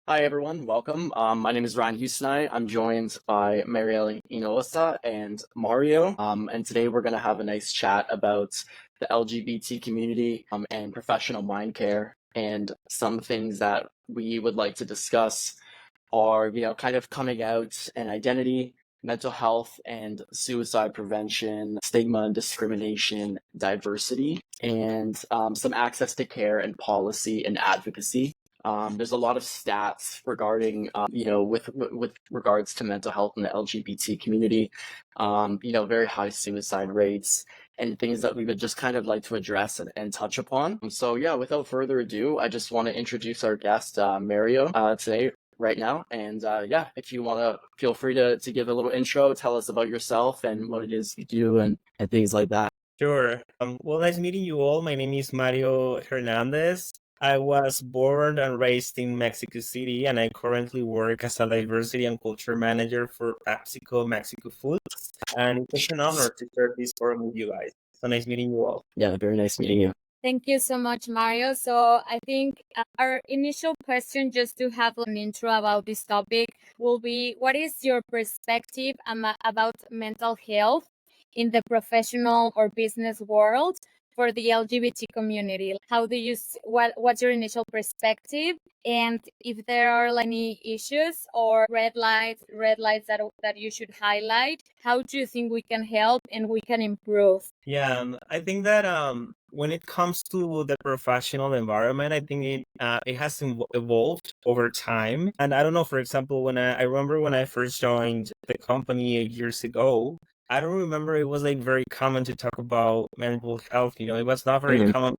Hi everyone, welcome. My name is Ryan Houston. I'm joined by Marielle Inosa and Mario. And today we're going to have a nice chat about the LGBT community and professional mind care. And some things that we would like to discuss are, kind of coming out and identity, mental health and suicide prevention, stigma and discrimination, diversity, and some access to care and policy and advocacy. There's a lot of stats regarding, with regards to mental health in the LGBT community, very high suicide rates and things that we would just kind of like to address and touch upon. So yeah, without further ado, I just want to introduce our guest, Mario, today, right now. And yeah, if you want to feel free to give a little intro, tell us about yourself and what it is you do and things like that. Sure. Well, nice meeting you all. My name is Mario Hernandez. I was born and raised in Mexico City, and I currently work as a diversity and culture manager for PepsiCo Mexico Foods. And it's such an honor to share this forum with you guys. So nice meeting you all. Yeah, very nice meeting you. Thank you so much, Mario. So I think our initial question, just to have an intro about this topic, will be what is your perspective about mental health in the professional or business world for the LGBT community? How do you what's your initial perspective? And if there are any issues or red lights that you should highlight, how do you think we can help and we can improve? Yeah, I think that when it comes to the professional environment, I think it has evolved over time. And I don't know, for example, when I remember when I first joined the company 8 years ago, I don't remember it was like very common to talk about mental health. It was not very common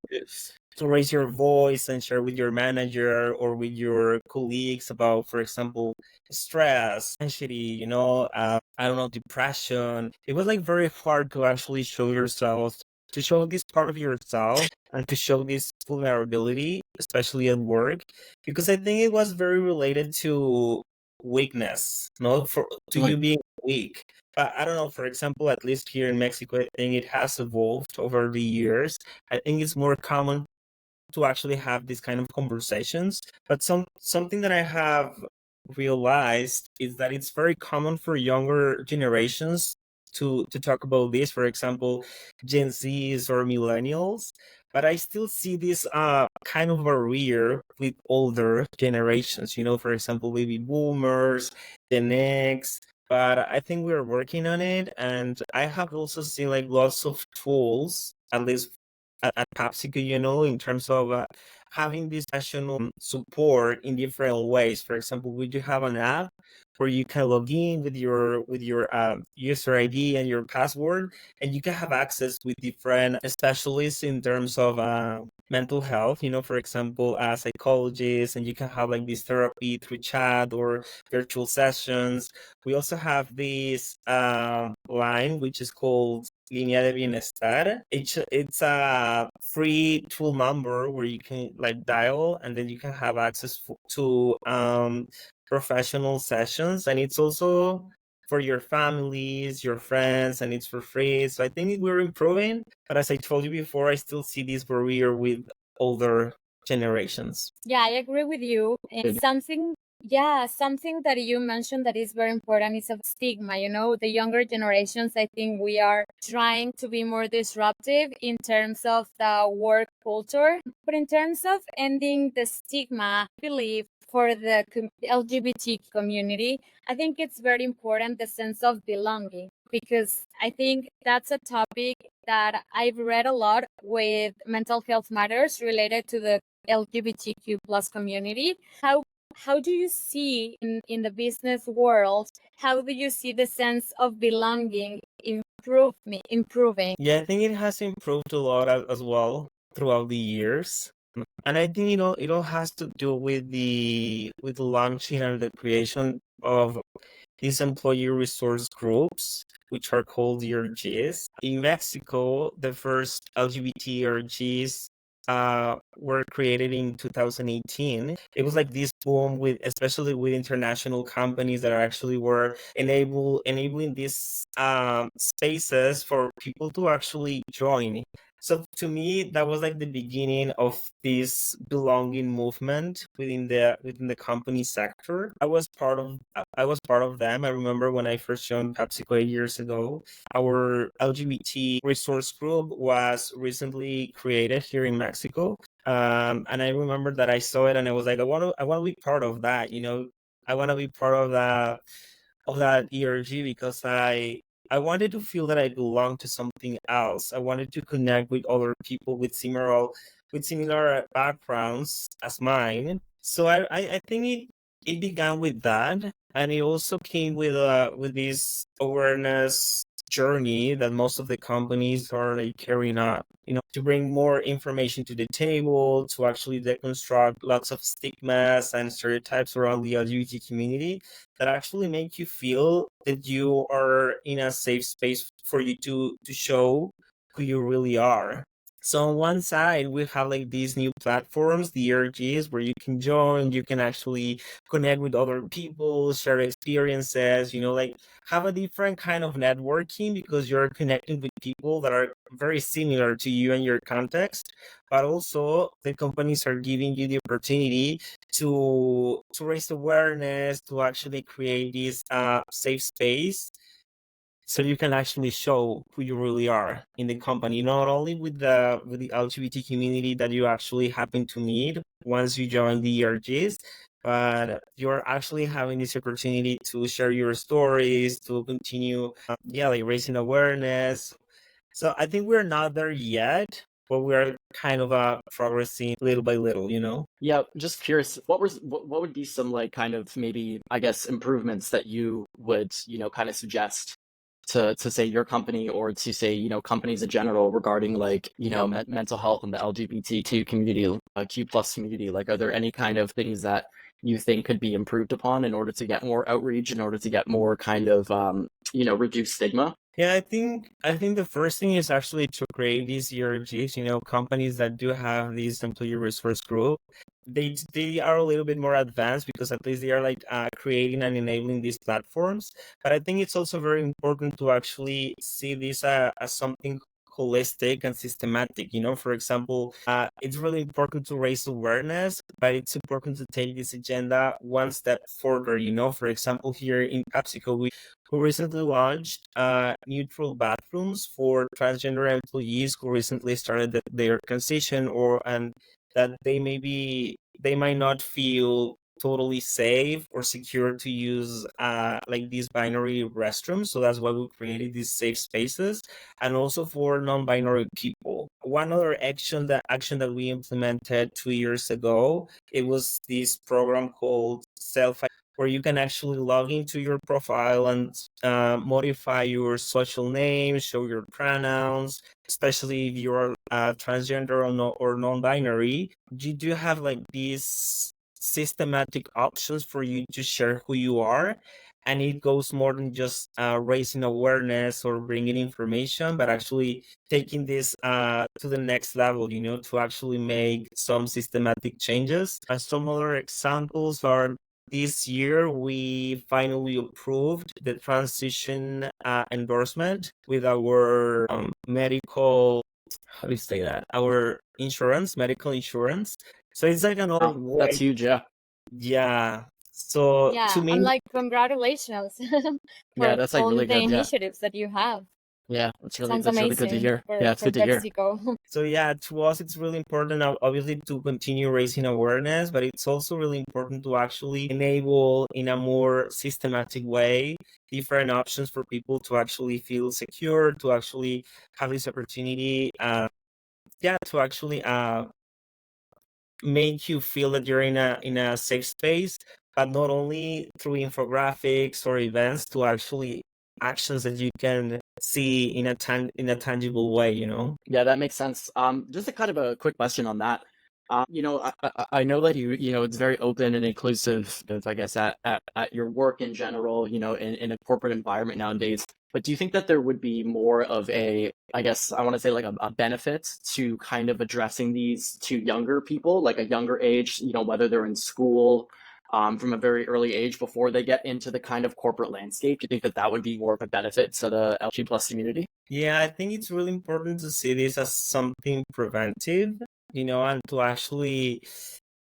to raise your voice and share with your manager or with your colleagues about, for example, stress, anxiety, I don't know, depression. It was like very hard to actually show yourself, to show this part of yourself and to show this vulnerability, especially at work, because I think it was very related to weakness, to you being weak. But I don't know, for example, at least here in Mexico, I think it has evolved over the years. I think it's more common to actually have these kind of conversations. But something that I have realized is that it's very common for younger generations to talk about this, for example, Gen Zs or millennials. But I still see this kind of barrier with older generations, for example, baby boomers, Gen X. But I think we're working on it. And I have also seen like lots of tools, at least at PepsiCo, in terms of having this professional support in different ways. For example, we do have an app where you can log in with your user ID and your password, and you can have access with different specialists in terms of mental health. For example, psychologists, and you can have like this therapy through chat or virtual sessions. We also have this line which is called Línea de Bienestar. It's a free tool number where you can like dial, and then you can have access to professional sessions, and it's also for your families, your friends, and it's for free. So I think we're improving, but as I told you before, I still see this barrier with older generations. Yeah, I agree with you. And something that you mentioned that is very important is of stigma. The younger generations, I think we are trying to be more disruptive in terms of the work culture, but in terms of ending the stigma, I believe for the LGBT community, I think it's very important the sense of belonging, because I think that's a topic that I've read a lot with mental health matters related to the LGBTQ plus community. How do you see in the business world, how do you see the sense of belonging improving? Yeah, I think it has improved a lot as well throughout the years. And I think it all has to do with the launching and the creation of these employee resource groups, which are called ERGs. In Mexico, the first LGBT ERGs were created in 2018. It was like this boom especially with international companies that actually were enabling these spaces for people to actually join So to me, that was like the beginning of this belonging movement within the company sector. I was part of them. I remember when I first joined PepsiCo 8 years ago, our LGBT resource group was recently created here in Mexico. And I remember that I saw it and I was like, I want to be part of that, you know. I want to be part of that ERG because I wanted to feel that I belong to something else. I wanted to connect with other people with similar backgrounds as mine. So I think it began with that, and it also came with this awareness journey that most of the companies are like carrying out, you know, to bring more information to the table, to actually deconstruct lots of stigmas and stereotypes around the LGBT community that actually make you feel that you are in a safe space for you to show who you really are. So on one side, we have like these new platforms, the ERGs, where you can join, you can actually connect with other people, share experiences, you know, like have a different kind of networking because you're connecting with people that are very similar to you and your context. But also the companies are giving you the opportunity to raise awareness, to actually create this safe space so you can actually show who you really are in the company, not only with the LGBT community that you actually happen to meet once you join the ERGs, but you're actually having this opportunity to share your stories, to continue yeah, like raising awareness. So I think we're not there yet, but we're kind of progressing little by little, you know. Yeah, just curious, what would be some like kind of maybe I guess improvements that you would, you know, kind of suggest to say your company or to say, you know, companies in general regarding like, you know, mental health and the LGBTQ community, Q plus community? Like, are there any kind of things that you think could be improved upon in order to get more outreach, in order to get more kind of, you know, reduce stigma? Yeah, I think the first thing is actually to create these ERGs, you know, companies that do have these employee resource group. They are a little bit more advanced because at least they are like creating and enabling these platforms. But I think it's also very important to actually see this as something holistic and systematic. You know, for example, it's really important to raise awareness, but it's important to take this agenda one step further. You know, for example, here in PepsiCo, who recently launched neutral bathrooms for transgender employees who recently started their transition or and that they might not feel totally safe or secure to use like these binary restrooms. So that's why we created these safe spaces, and also for non-binary people. One other action that we implemented 2 years ago, it was this program called self, where you can actually log into your profile and modify your social name, show your pronouns, especially if you're transgender or, no, or non-binary. You do have like these systematic options for you to share who you are. And it goes more than just raising awareness or bringing information, but actually taking this to the next level, you know, to actually make some systematic changes. Some other examples are this year, we finally approved the transition endorsement with our medical, how do you say that? Our insurance, medical insurance. So it's like another Wow, that's way. huge. Yeah. Yeah. So to Yeah, I'm me, like, congratulations Yeah, for that's like all really the good. Yeah. initiatives that you have. Yeah, Sounds that's really good to amazing hear. Yeah, it's for good to hear. PepsiCo. so yeah, to us, it's really important, obviously, to continue raising awareness, but it's also really important to actually enable in a more systematic way different options for people to actually feel secure, to actually have this opportunity, yeah, to actually make you feel that you're in a safe space, but not only through infographics or events, to actually actions that you can see in in a tangible way, you know. Yeah, that makes sense. Just a kind of a quick question on that. You know, I know that you know, it's very open and inclusive, I guess, at your work in general, you know, in a corporate environment nowadays. But do you think that there would be more of a, I guess, I want to say like a benefit to kind of addressing these to younger people, like a younger age, you know, whether they're in school, from a very early age before they get into the kind of corporate landscape? Do you think that that would be more of a benefit to the LGBT plus community? Yeah, I think it's really important to see this as something preventive, and to actually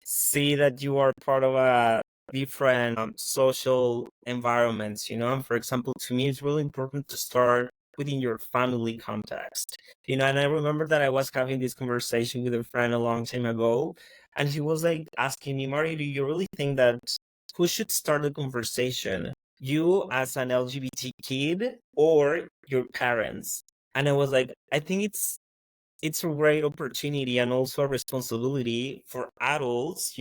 see that you are part of a different social environments. For example, to me, it's really important to start within your family context. And I remember that I was having this conversation with a friend a long time ago, and he was like asking me, Mario, do you really think that who should start the conversation? You as an LGBT kid or your parents? And I was like, I think it's a great opportunity and also a responsibility for adults,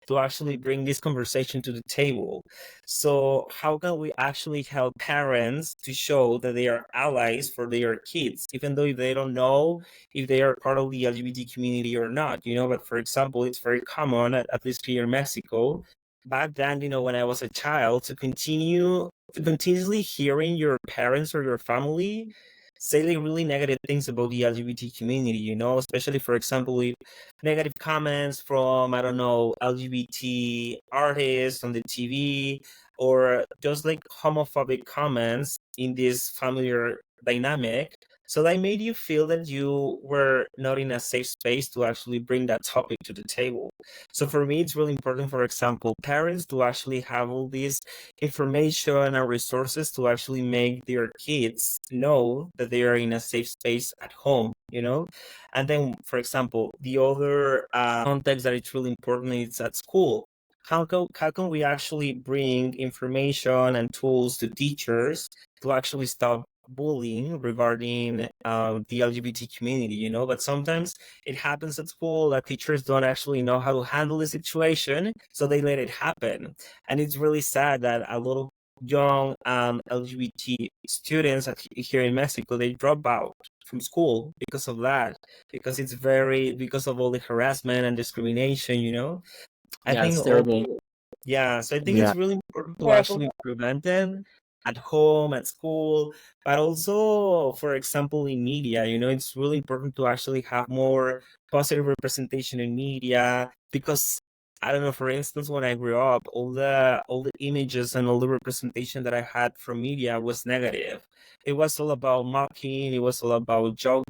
to actually bring this conversation to the table. So how can we actually help parents to show that they are allies for their kids, even though they don't know if they are part of the LGBT community or not, but for example, it's very common, at least here in Mexico, back then, when I was a child, to continuously hearing your parents or your family say like really negative things about the LGBT community, especially for example with negative comments from, I don't know, LGBT artists on the TV, or just like homophobic comments in this familiar dynamic. So that made you feel that you were not in a safe space to actually bring that topic to the table. So for me, it's really important, for example, parents to actually have all this information and resources to actually make their kids know that they are in a safe space at home, And then, for example, the other context that is really important is at school. How can we actually bring information and tools to teachers to actually stop bullying regarding the LGBT community, But sometimes it happens at school that teachers don't actually know how to handle the situation, so they let it happen. And it's really sad that a lot of young LGBT students here in Mexico, they drop out from school because of that, because of all the harassment and discrimination, I Yeah, think it's terrible. yeah, so I think Yeah. it's really important to Terrible. actually prevent them at home, at school, but also, for example, in media. It's really important to actually have more positive representation in media, because I don't know, for instance, when I grew up, all the images and all the representation that I had from media was negative. It was all about mocking, it was all about joke,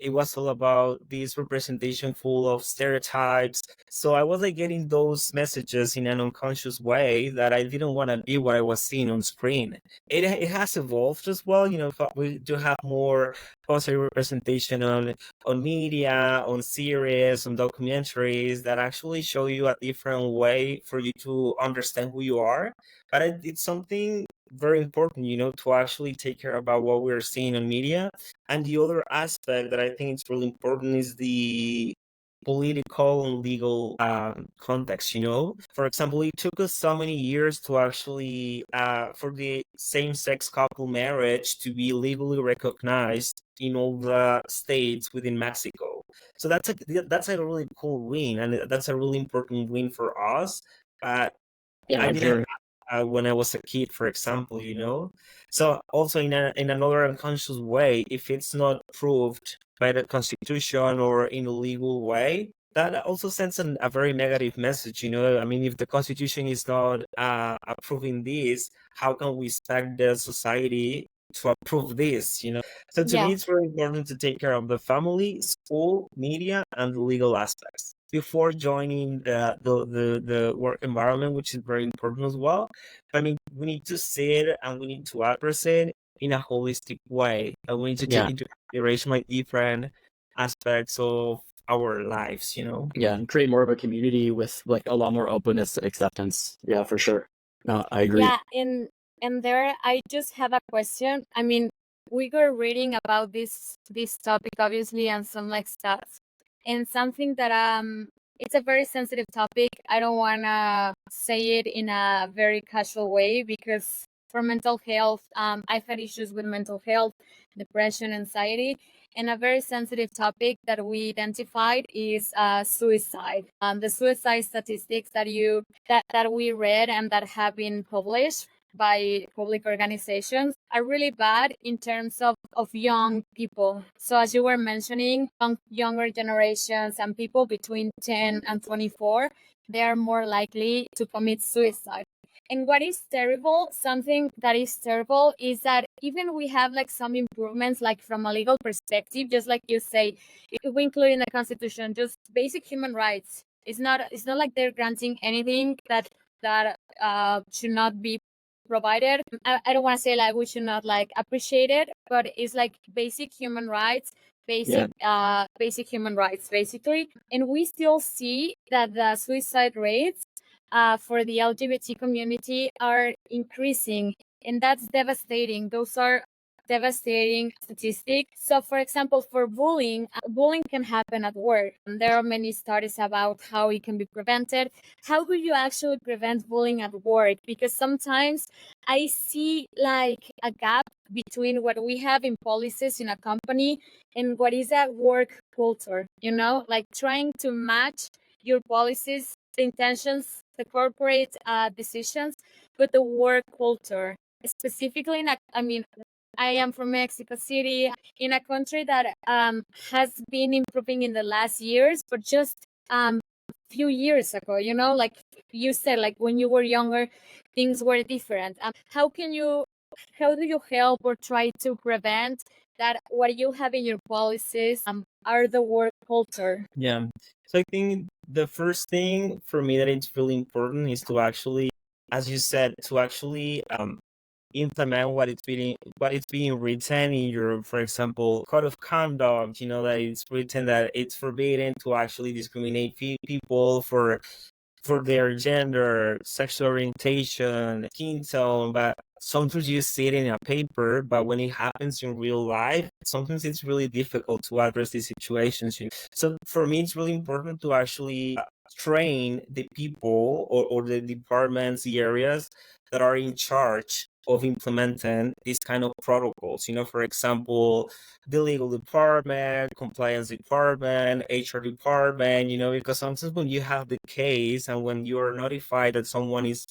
it was all about this representation full of stereotypes. So I was like getting those messages in an unconscious way that I didn't want to be what I was seeing on screen. It has evolved as well, but we do have more positive representation on media, on series, on documentaries that actually show you a different way for you to understand who you are. But it's something very important, to actually take care about what we're seeing on media. And the other aspect that I think is really important is the political and legal context. For example, it took us so many years to actually for the same-sex couple marriage to be legally recognized in all the states within Mexico. So that's a really cool win, and that's a really important win for us. But Yeah, I I'm didn't sure. when I was a kid, for example, So also in another unconscious way, if it's not proved by the Constitution or in a legal way, that also sends a very negative message. I mean, if the Constitution is not approving this, how can we expect the society to approve this? So to me, Yeah. it's very important to take care of the family, school, media, and the legal aspects before joining the work environment, which is very important as well. I mean, we need to see it and we need to address it in a holistic way. And we need to take Yeah. into consideration like different aspects of our lives. Yeah, and create more of a community with like a lot more openness and acceptance. Yeah, for sure. No, I agree. Yeah, and there I just have a question. I mean, we were reading about this topic obviously and some like stats, and something that it's a very sensitive topic. I don't wanna say it in a very casual way because for mental health, I've had issues with mental health, depression, anxiety, and a very sensitive topic that we identified is suicide. The suicide statistics that we read and that have been published by public organizations are really bad in terms of young people. So as you were mentioning, younger generations and people between 10 and 24, they are more likely to commit suicide. And what is terrible, something that is terrible, is that even we have like some improvements, like from a legal perspective, just like you say, if we include in the Constitution just basic human rights. It's not like they're granting anything that should not be provided. I don't want to say like we should not like appreciate it, but it's like basic human rights, basic human rights basically. And we still see that the suicide rates for the LGBT community are increasing, and that's devastating. Those are devastating statistics. So, for example, for bullying, bullying can happen at work. And there are many studies about how it can be prevented. How do you actually prevent bullying at work? Because sometimes I see like a gap between what we have in policies in a company and what is at work culture, like trying to match your policies, the intentions, the corporate decisions, with the work culture. Specifically, I am from Mexico City, in a country that has been improving in the last years, but just few years ago, like you said, like when you were younger, things were different. How do you help or try to prevent that what you have in your policies are the work culture? Yeah. So I think the first thing for me that it's really important is to actually, as you said, to actually implement what is being written in your, for example, code of conduct. That it's written that it's forbidden to actually discriminate people for their gender, sexual orientation, skin tone. But sometimes you see it in a paper, but when it happens in real life, sometimes it's really difficult to address these situations. So for me, it's really important to actually train the people or the departments, the areas that are in charge of implementing these kind of protocols. For example, the legal department, compliance department, HR department, because sometimes when you have the case and when you are notified that someone is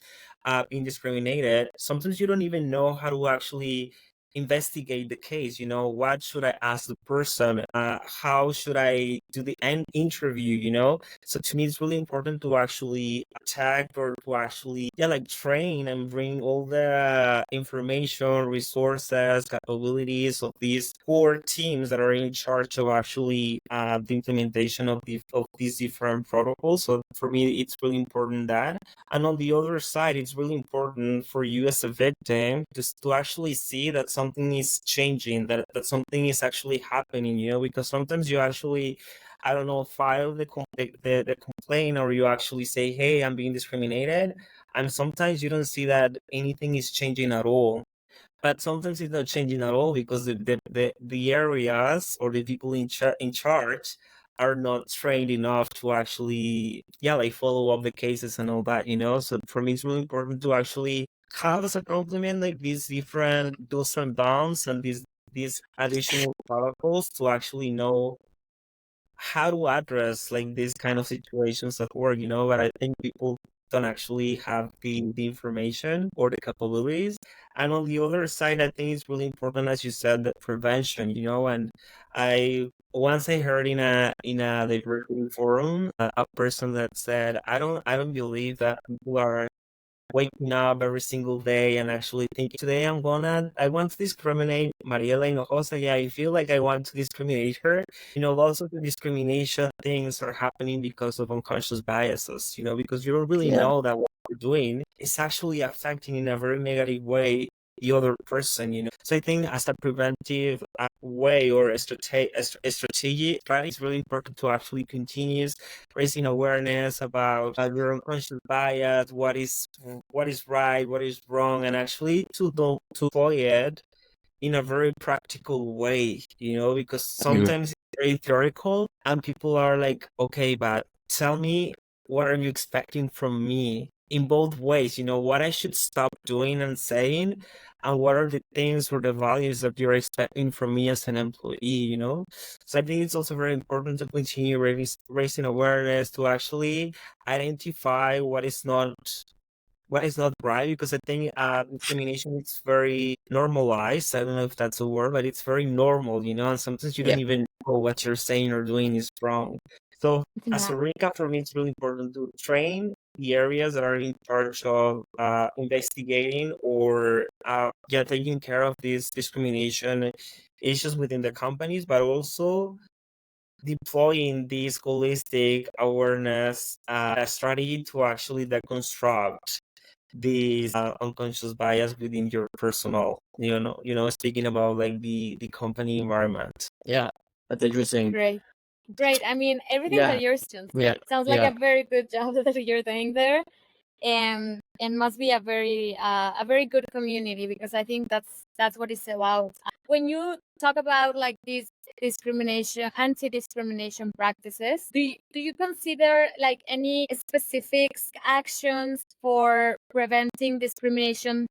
being discriminated, sometimes you don't even know how to actually investigate the case. What should I ask the person? How should I do the end interview? So to me, it's really important to actually attack or to actually, like train and bring all the information, resources, capabilities of these core teams that are in charge of actually the implementation of these different protocols. So for me, it's really important that. And on the other side, it's really important for you as a victim to actually see that something is changing, that something is actually happening, because sometimes you actually, I don't know, file the complaint, or you actually say, hey, I'm being discriminated. And sometimes you don't see that anything is changing at all. But sometimes it's not changing at all because the areas or the people in charge are not trained enough to actually, like follow up the cases and all that, So for me, it's really important to actually have as a complement like these different do's and don'ts and these additional protocols to actually know how to address like these kind of situations at work, but I think people don't actually have the information or the capabilities. And on the other side, I think it's really important, as you said, the prevention, and once I heard in a diversity forum a person that said, I don't believe that people are waking up every single day and actually thinking, today I want to discriminate Mariela Hinojosa. Yeah, I feel like I want to discriminate her. Lots of the discrimination things are happening because of unconscious biases, because you don't really know that what you're doing is actually affecting in a very negative way the other person. So I think as a preventive way or a strategy, it's really important to actually continue raising awareness about your unconscious bias, what is right, what is wrong, and actually to deploy it in a very practical way, because sometimes it's very theoretical and people are like, okay, but tell me, what are you expecting from me in both ways? What I should stop doing and saying, and what are the things or the values that you're expecting from me as an employee? So I think it's also very important to continue raising awareness to actually identify what is not what is not right, because I think discrimination is very normalized. I don't know if that's a word, but it's very normal, and sometimes you don't even know what you're saying or doing is wrong. So as a Yeah. recap, for me, it's really important to train the areas that are in charge of investigating or taking care of these discrimination issues within the companies, but also deploying this holistic awareness strategy to actually deconstruct these unconscious bias within your personal, speaking about like the company environment. Yeah, that's interesting. Great. Great. I mean, everything Yeah, that you're saying yeah, sounds like yeah. a very good job that you're doing there. And must be a very good community, because I think that's what it's about. When you talk about like these discrimination, anti-discrimination practices, do you consider like any specific actions for preventing discrimination,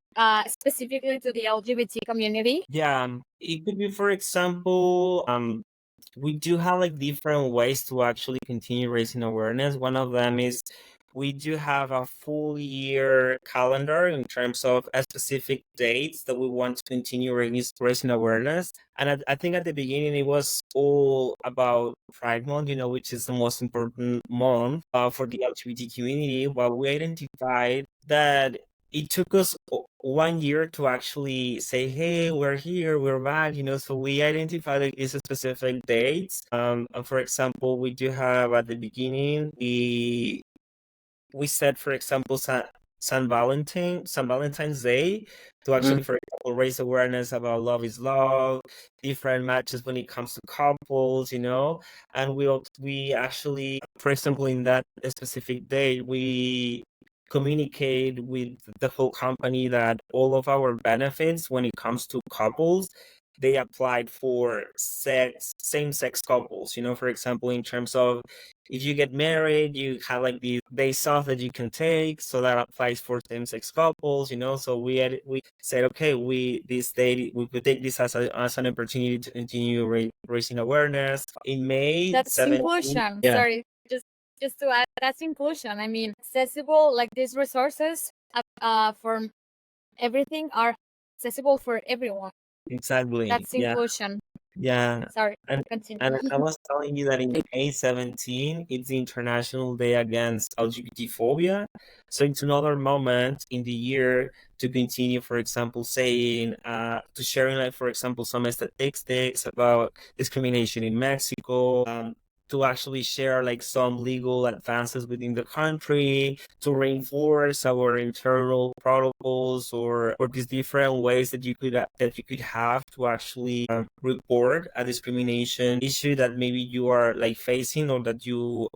specifically to the LGBT community? Yeah, it could be, for example, we do have like different ways to actually continue raising awareness. One of them is we do have a full year calendar in terms of specific dates that we want to continue raising awareness. And I think at the beginning it was all about Pride Month, which is the most important month for the LGBT community. But we identified that it took us 1 year to actually say, hey, we're here, we're back, so we identified like these specific dates. And for example, we do have at the beginning we said, for example, San Valentine's Day, to actually, for example, raise awareness about love is love, different matches when it comes to couples, and we actually, for example, in that specific day, we communicate with the whole company that all of our benefits when it comes to couples, they applied for same-sex couples, for example, in terms of if you get married, you have like the days off that you can take, so that applies for same-sex couples, so we said, okay, this day we could take this as an opportunity to continue raising awareness. In May That's 17th. inclusion. Yeah. Sorry, just to add, that's inclusion. I mean, accessible, like these resources for everything are accessible for everyone. Exactly. That's inclusion. Yeah. Sorry, And continue. and I was telling you that in May 17, it's the International Day Against LGBT phobia. So it's another moment in the year to continue, for example, saying, to sharing, like, for example, some statistics about discrimination in Mexico, to actually share like some legal advances within the country, to reinforce our internal protocols or these different ways that you could have to actually report a discrimination issue that maybe you are like facing or that you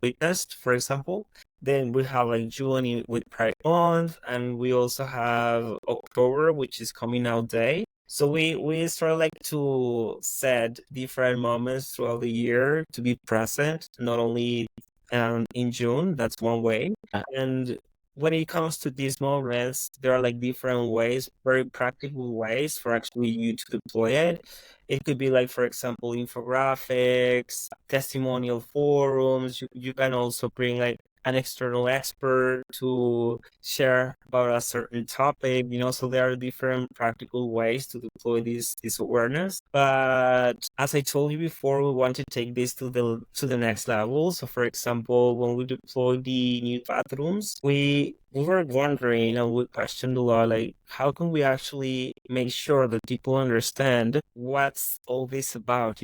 witnessed, for example. Then we have like June with Pride Month, and we also have October, which is coming out day. So we try like to set different moments throughout the year to be present, not only in June. That's one way. And when it comes to these moments, there are like different ways, very practical ways for actually you to deploy it. It could be like, for example, infographics, testimonial forums. You can also bring like an external expert to share about a certain topic, so there are different practical ways to deploy this awareness. But as I told you before, we want to take this to the next level. So for example, when we deploy the new bathrooms, we were wondering and we questioned a lot, like, how can we actually make sure that people understand what's all this about,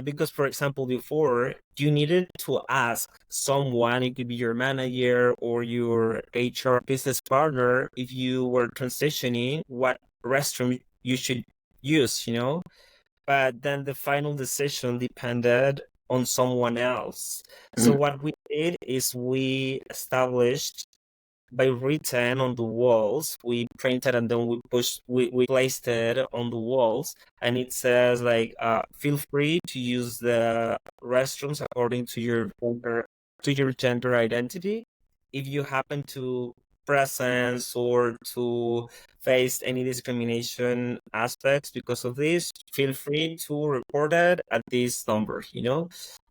because, for example, before you needed to ask someone, it could be your manager or your HR business partner, if you were transitioning, what restroom you should use, but then the final decision depended on someone else. So what we did is we established by written on the walls, we printed and then we placed it on the walls, and it says like, feel free to use the restrooms according to your gender identity. If you happen to presence or to face any discrimination aspects because of this, feel free to report it at this number,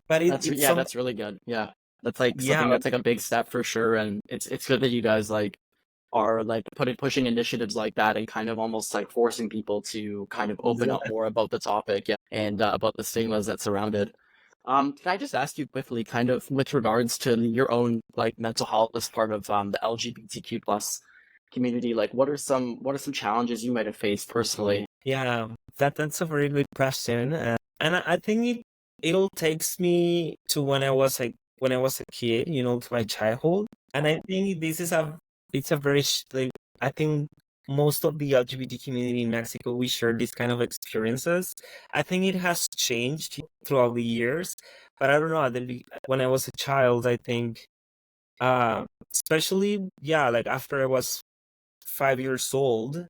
but it's That's really good. Yeah. That's like something yeah. that's like a big step for sure. And it's good that you guys like are like pushing initiatives like that and kind of almost like forcing people to kind of open up more about the topic, yeah, and about the stigmas that surround it. Can I just ask you quickly, kind of with regards to your own like mental health as part of the LGBTQ plus community, like what are some challenges you might have faced personally? Yeah, that's a very good question, and I think it all takes me to when I was a kid, you know, to my childhood, and I think this is a it's a very like I think most of the LGBT community in Mexico we share these kind of experiences. I think it has changed throughout the years, but I don't know. When I was a child, I think, especially yeah, like after I was 5 years old,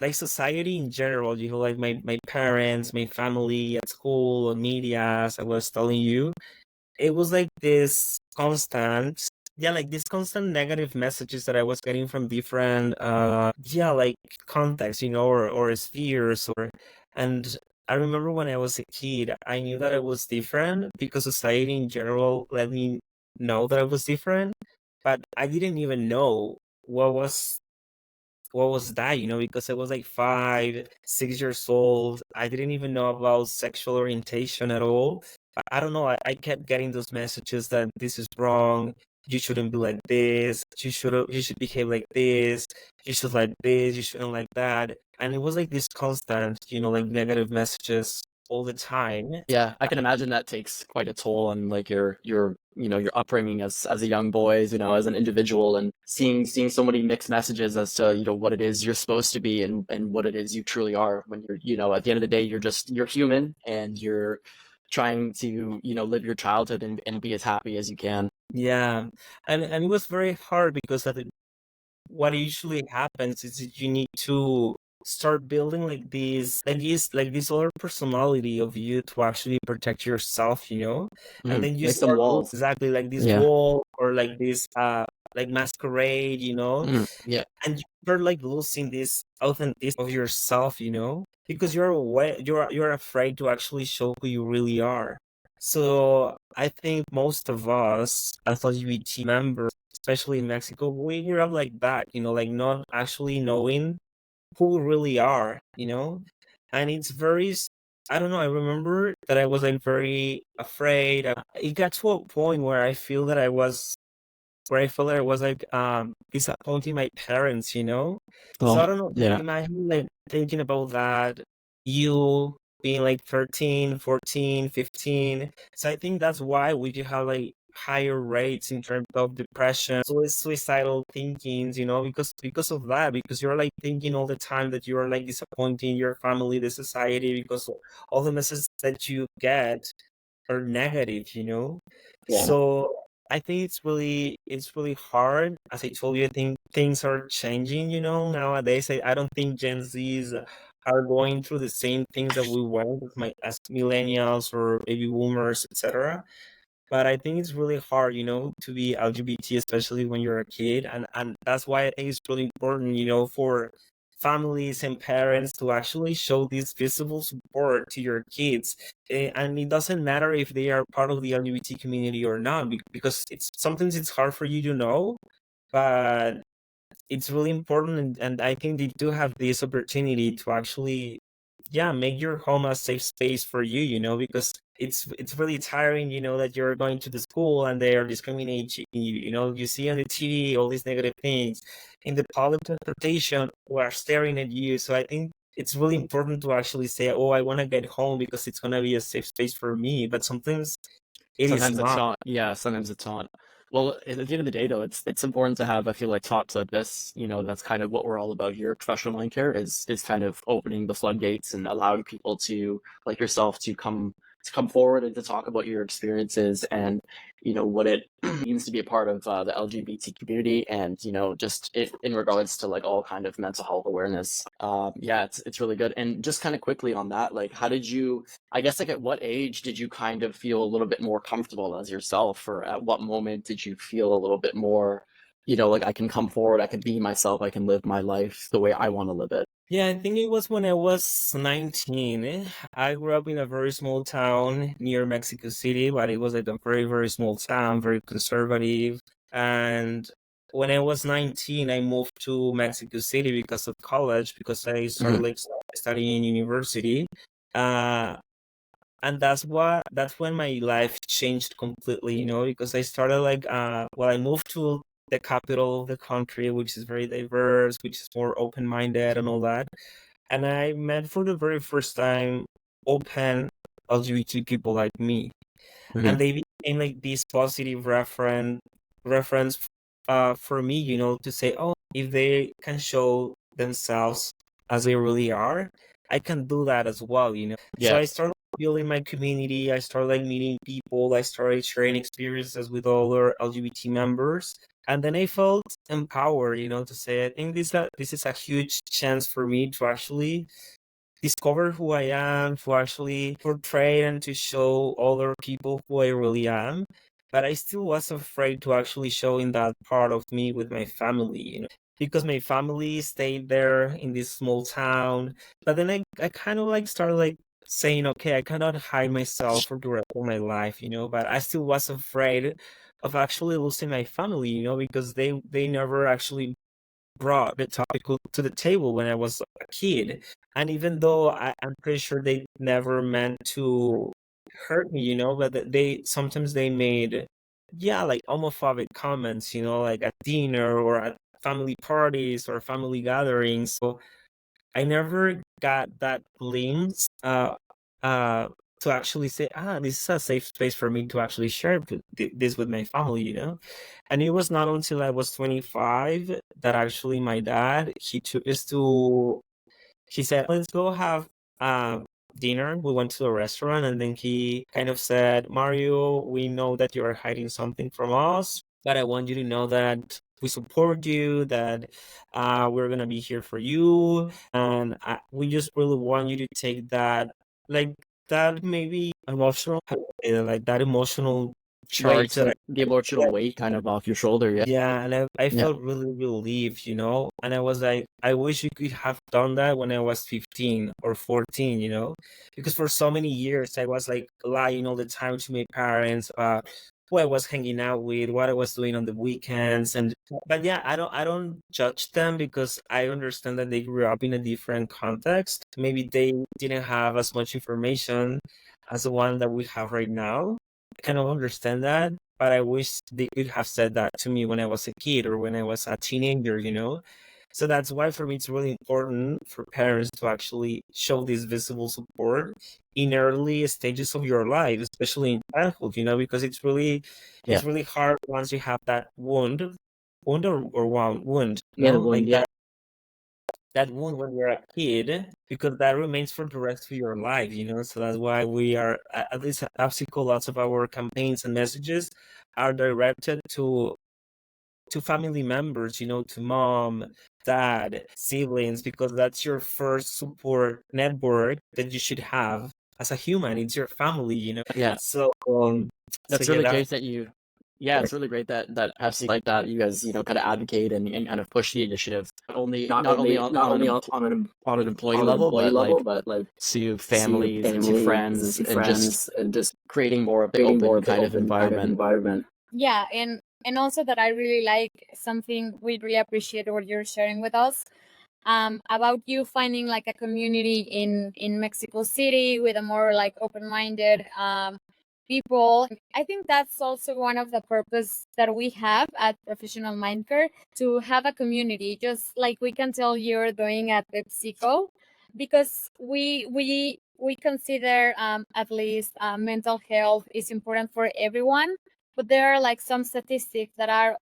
like society in general, you know, like my parents, my family at school, on media, as I was telling you, it was like this constant, yeah, like this constant negative messages that I was getting from different, yeah, like contexts, you know, or spheres, and I remember when I was a kid, I knew that I was different because society in general let me know that I was different, but I didn't even know what was what was that, you know, because I was like 5, 6 years old. I didn't even know about sexual orientation at all. I don't know. I kept getting those messages that this is wrong. You shouldn't be like this. You should behave like this. You should like this. You shouldn't like that. And it was like this constant, you know, like negative messages all the time. Yeah, I can imagine that takes quite a toll on like your you know your upbringing as a young boy, you know, as an individual, and seeing so many mixed messages as to you know what it is you're supposed to be and what it is you truly are when you're you know at the end of the day you're human and you're trying to you know live your childhood and be as happy as you can. Yeah, and it was very hard because what usually happens is that you need to start building like this other personality of you to actually protect yourself, you know, and then you Make some start walls. exactly like this Yeah. wall or like this like masquerade, you know, Yeah. and you're like losing this authenticity of yourself, you know, because you're away, you're afraid to actually show who you really are. So I think most of us as LGBT members, especially in Mexico, we grew up like that, you know, like not actually knowing who we really are, you know, and it's very. I don't know. I remember that I was like very afraid. It got to a point where I feel that I was where I felt like I was like disappointing my parents, you know? So I Well, don't know, yeah. imagine like thinking about that, you being like 13, 14, 15. So I think that's why we do have like higher rates in terms of depression, suicidal thinkings, you know, because of that, because you're like thinking all the time that you're like disappointing your family, the society, because all the messages that you get are negative, you know? Yeah. So I think it's really hard. As I told you, I think things are changing, you know, nowadays. I don't think Gen Zs are going through the same things that we went with as millennials or baby boomers, etc. But I think it's really hard, you know, to be LGBT, especially when you're a kid. And that's why I think it's really important, you know, for families and parents to actually show this visible support to your kids. And it doesn't matter if they are part of the LGBT community or not, because it's sometimes it's hard for you to know, but it's really important, and I think they do have this opportunity to actually, yeah, make your home a safe space for you, you know, because it's really tiring, you know, that you're going to the school and they are discriminating you, you know, you see on the TV all these negative things in the public transportation who are staring at you. So I think it's really important to actually say, oh, I want to get home because it's going to be a safe space for me, but sometimes it is Sometimes it's not. not. Yeah, sometimes it's not. Well, at the end of the day, though, it's important to have, I feel like, talks like this. You know, that's kind of what we're all about here. Professional line care is kind of opening the floodgates and allowing people to, like yourself, to come forward and to talk about your experiences and you know what it means to be a part of the LGBT community, and you know just in regards to like all kind of mental health awareness. Yeah, it's really good. And just kind of quickly on that, like, how did you? I guess like at what age did you kind of feel a little bit more comfortable as yourself, or at what moment did you feel a little bit more, you know, like I can come forward, I can be myself, I can live my life the way I want to live it? Yeah, I think it was when I was 19. I grew up in a very small town near Mexico City, but it was like a very, very small town, very conservative. And when I was 19, I moved to Mexico City because of college, because I started like studying in university. Uh, and that's when my life changed completely, because I started like well, I moved to the capital of the country, which is very diverse, which is more open-minded and all that. And I met for the very first time open LGBT people like me. And they became like this positive reference for me, to say, oh, if they can show themselves as they really are, I can do that as well, So I started building my community. I started like meeting people. I started sharing experiences with other LGBT members. And then I felt empowered, to say, I think this is a huge chance for me to actually discover who I am, to actually portray and to show other people who I really am. But I still was afraid to actually showing that part of me with my family, because my family stayed there in this small town. But then I kind of like started like saying, okay, I cannot hide myself for the rest of my life, but I still was afraid of actually losing my family, because they never actually brought the topic to the table when I was a kid. And even though I'm pretty sure they never meant to hurt me, but they sometimes they made, yeah, like homophobic comments, like at dinner or at family parties or family gatherings. So I never got that glimpse uh, to actually say, this is a safe space for me to actually share this with my family, And it was not until I was 25 that actually my dad, he took us to, he said, let's go have dinner. We went to a restaurant, and then he kind of said, Mario, we know that you are hiding something from us, but I want you to know that we support you, that we're going to be here for you. And we just really want you to take that, like, that maybe emotional, like that emotional Right, charge so that the emotional weight kind of off your shoulder. yeah, and I Yeah. felt really relieved, and I was like, I wish you could have done that when I was 15 or 14, because for so many years I was like lying all the time to my parents about who I was hanging out with, what I was doing on the weekends, but yeah, I don't judge them, because I understand that they grew up in a different context. Maybe they didn't have as much information as the one that we have right now. I kind of understand that, but I wish they could have said that to me when I was a kid or when I was a teenager, So that's why for me it's really important for parents to actually show this visible support in early stages of your life, especially in childhood, because it's really hard once you have that wound or wound, Yeah, like yeah. that wound when you're a kid, because that remains for the rest of your life, So that's why we are, at least at Apsico, lots of our campaigns and messages are directed to family members, to mom, dad, siblings, because that's your first support network that you should have as a human. It's your family, Yeah. So, That's really great that you, yeah, it's really great that Pepsi like that you guys kind of advocate and kind of push the initiative not only on an employee level, but like to families and to friends and just creating more of the open kind of environment. Yeah, and also that I really like something we really appreciate what you're sharing with us. About you finding like a community in Mexico City with a more like open-minded people. I think that's also one of the purpose that we have at Professional Mindcare, to have a community, just like we can tell you're doing at PepsiCo, because we consider at least mental health is important for everyone, but there are like some statistics that are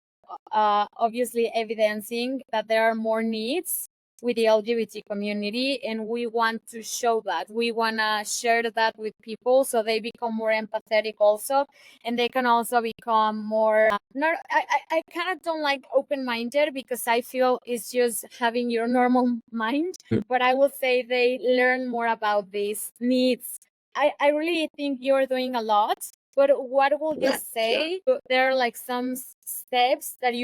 obviously evidencing that there are more needs with the LGBT community, and we want to show that. We want to share that with people so they become more empathetic also, and they can also become more. Not, I kind of don't like open minded, because I feel it's just having your normal mind, but I will say they learn more about these needs. I really think you're doing a lot. But what will you say? There are like some steps that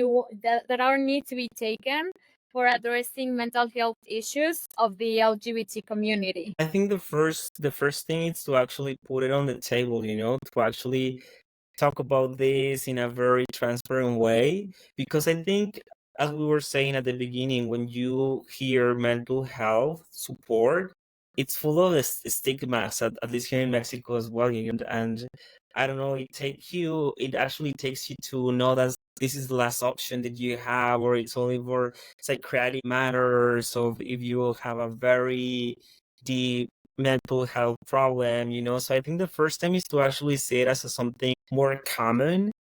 are need to be taken for addressing mental health issues of the LGBT community. I think the first thing is to actually put it on the table, to actually talk about this in a very transparent way, because I think, as we were saying at the beginning, when you hear mental health support, it's full of stigmas, at least here in Mexico as well. And I don't know, it actually takes you to know that this is the last option that you have, or it's only for psychiatric matters. So if you have a very deep mental health problem, so I think the first time is to actually see it as something more common,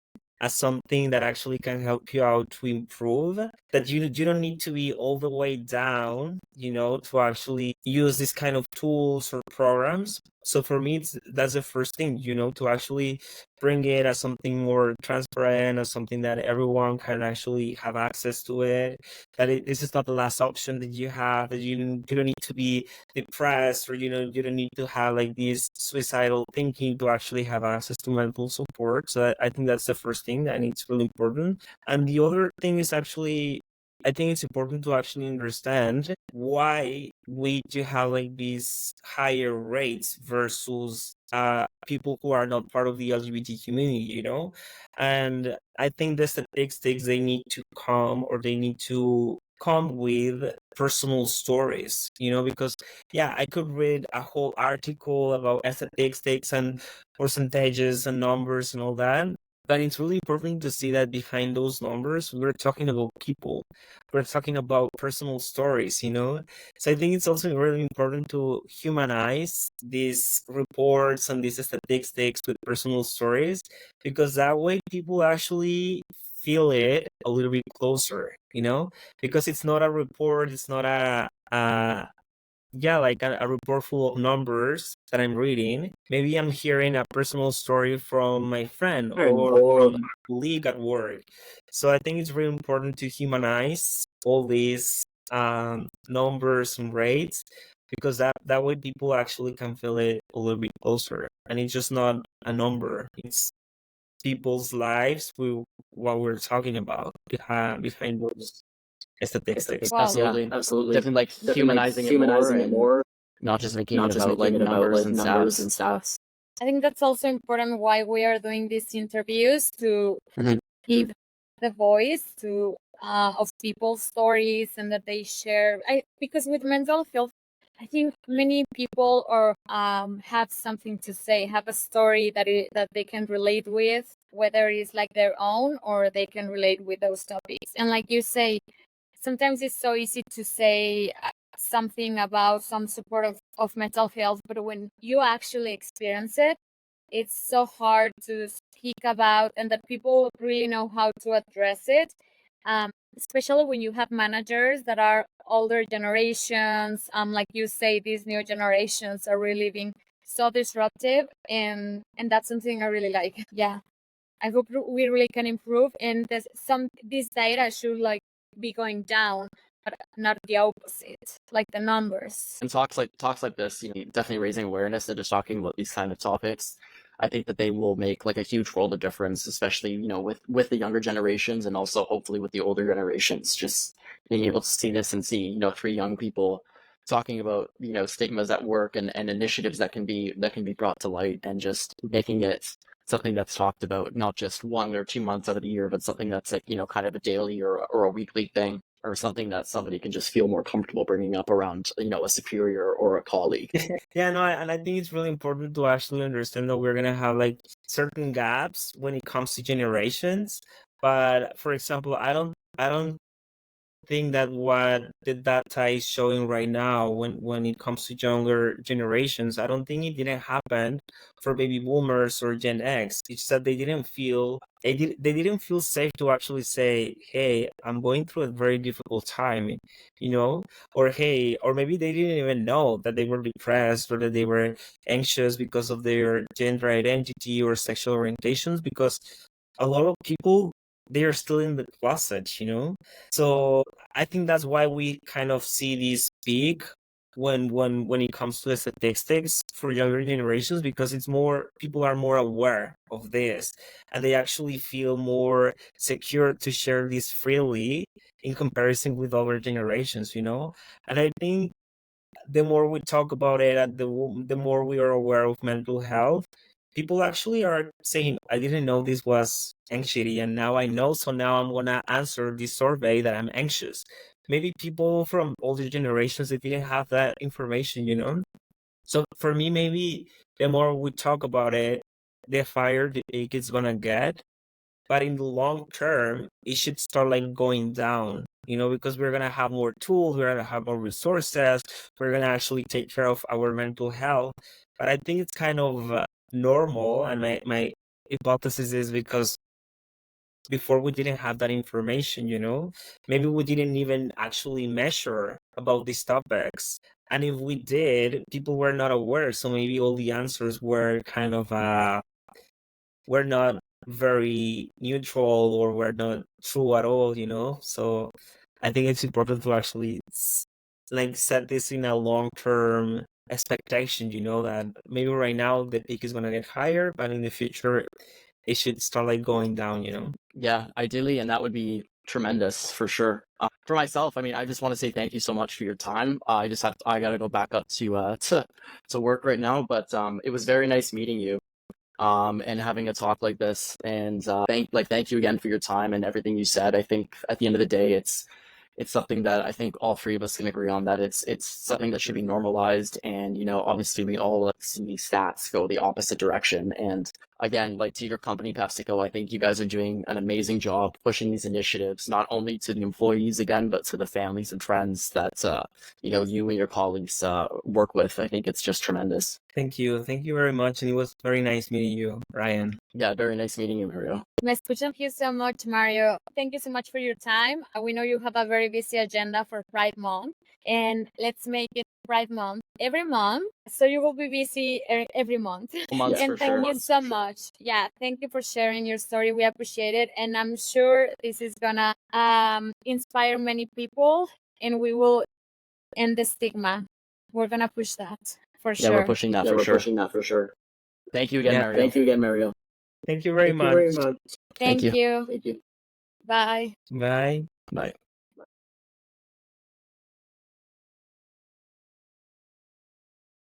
as something that actually can help you out to improve, that you don't need to be all the way down, to actually use this kind of tools or programs. So for me, that's the first thing, to actually bring it as something more transparent, as something that everyone can actually have access to it, that this is not the last option that you have, that you don't need to be depressed, or you don't need to have like this suicidal thinking to actually have access to mental support. So I think that's the first thing, and it's really important. And the other thing is actually, I think it's important to actually understand why we do have like these higher rates versus people who are not part of the LGBT community, and I think the statistics, they need to come with personal stories, because I could read a whole article about statistics and percentages and numbers and all that, but it's really important to see that behind those numbers, we're talking about people. We're talking about personal stories. So I think it's also really important to humanize these reports and these statistics with personal stories, because that way people actually feel it a little bit closer, because it's not a report, it's not like a report full of numbers that I'm reading. Maybe I'm hearing a personal story from my friend or from a colleague at work. So I think it's really important to humanize all these numbers and rates, because that way people actually can feel it a little bit closer. And it's just not a number. It's people's lives with what we're talking about behind those statistics. Wow. Absolutely, absolutely. Definitely like humanizing it more, and not just making it about like numbers and stats. I think that's also important why we are doing these interviews, to Mhm. give the voice to of people's stories, and that they share. Because with mental health, I think many people have something to say, have a story that they can relate with, whether it's like their own or they can relate with those topics. And like you say, sometimes it's so easy to say something about some support of mental health, but when you actually experience it, it's so hard to speak about, and that people really know how to address it. Especially when you have managers that are older generations, like you say, these new generations are really being so disruptive, and that's something I really like. Yeah, I hope we really can improve, and this data should like be going down, but not the opposite, like the numbers. And talks like this, definitely raising awareness and just talking about these kind of topics. I think that they will make like a huge world of difference, especially with the younger generations, and also hopefully with the older generations. Just being able to see this and see three young people talking about stigmas at work, and initiatives that can be brought to light, and just making it something that's talked about not just 1 or 2 months out of the year, but something that's like kind of a daily or a weekly thing, or something that somebody can just feel more comfortable bringing up around a superior or a colleague. Yeah, no, and I think it's really important to actually understand that we're gonna have like certain gaps when it comes to generations. But for example, I don't think that what the data is showing right now, when it comes to younger generations, I don't think it didn't happen for baby boomers or Gen X. It's that they didn't feel safe to actually say, hey, I'm going through a very difficult time, or hey, or maybe they didn't even know that they were depressed, or that they were anxious because of their gender identity or sexual orientations, because a lot of people, they are still in the closet. So I think that's why we kind of see this peak when it comes to the statistics for younger generations, because it's more, people are more aware of this, and they actually feel more secure to share this freely in comparison with older generations. And I think the more we talk about it, and the more we are aware of mental health, people actually are saying, I didn't know this was anxiety, and now I know, so now I'm gonna answer this survey that I'm anxious. Maybe people from older generations, they didn't have that information, you know? So for me, maybe the more we talk about it, the higher the peak is gonna get. But in the long term, it should start like going down, you know, because we're gonna have more tools, we're gonna have more resources, we're gonna actually take care of our mental health. But I think it's kind of normal, and my hypothesis is because before we didn't have that information, you know, maybe we didn't even actually measure about these topics. And if we did, people were not aware. So maybe all the answers were kind of were not very neutral, or were not true at all, you know? So I think it's important to actually like set this in a long-term expectation, you know, that maybe right now the peak is gonna get higher, but in the future it should start like going down, you know? Yeah, ideally, and that would be tremendous for sure. For myself, I mean, I just want to say thank you so much for your time. I gotta go back up to work right now, but it was very nice meeting you. And having a talk like this, and thank you again for your time and everything you said. I think at the end of the day, it's something that I think all three of us can agree on, that it's something that should be normalized. And obviously we all see stats go the opposite direction. And again, like, to your company, Pastico, I think you guys are doing an amazing job pushing these initiatives, not only to the employees again, but to the families and friends that you and your colleagues work with. I think it's just tremendous. Thank you very much, and it was very nice meeting you, Ryan. Yeah, very nice meeting you, Mario. Thank you so much, Mario. Thank you so much for your time. We know you have a very busy agenda for Pride Month, and let's make it Pride Month every month, so you will be busy every month. Months And for thank sure. you so much. Yeah, thank you for sharing your story. We appreciate it, and I'm sure this is gonna inspire many people, and we will end the stigma. We're gonna push that for Yeah, sure. we're pushing that for sure. Thank you again, Yeah, Mario. thank you again, Mario. Thank you very much. Thank you. you. Thank you. Bye. Bye. Bye.